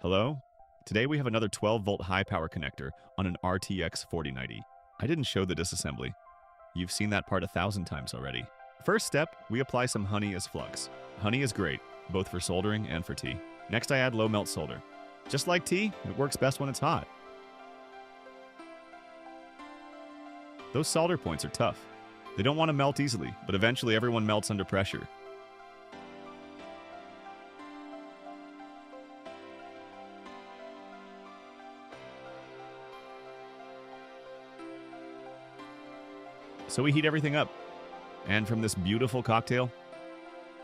Hello? Today we have another 12-volt high-power connector on an RTX 4090. I didn't show the disassembly. You've seen that part 1,000 times already. First step, we apply some honey as flux. Honey is great, both for soldering and for tea. Next I add low-melt solder. Just like tea, it works best when it's hot. Those solder points are tough. They don't want to melt easily, but eventually everyone melts under pressure. So we heat everything up. And from this beautiful cocktail,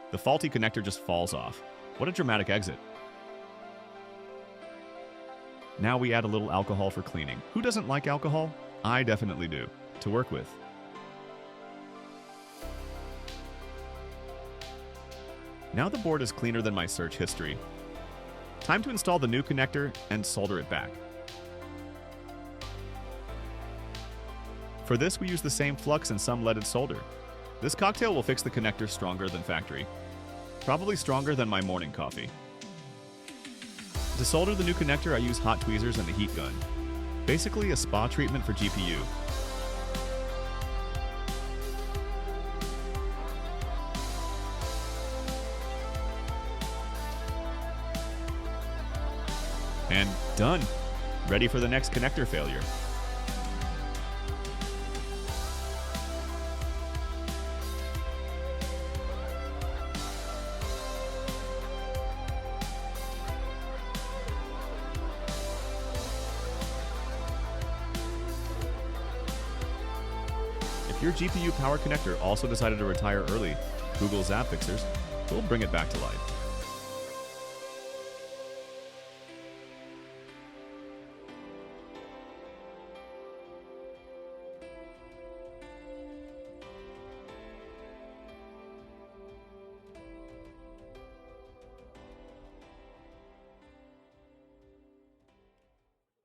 the faulty connector just falls off. What a dramatic exit. Now we add a little alcohol for cleaning. Who doesn't like alcohol? I definitely do. To work with. Now the board is cleaner than my search history. Time to install the new connector and solder it back. For this, we use the same flux and some leaded solder. This cocktail will fix the connector stronger than factory. Probably stronger than my morning coffee. To solder the new connector, I use hot tweezers and the heat gun. Basically a spa treatment for GPU. And done! Ready for the next connector failure. If your GPU power connector also decided to retire early, Google ZapFixers will bring it back to life.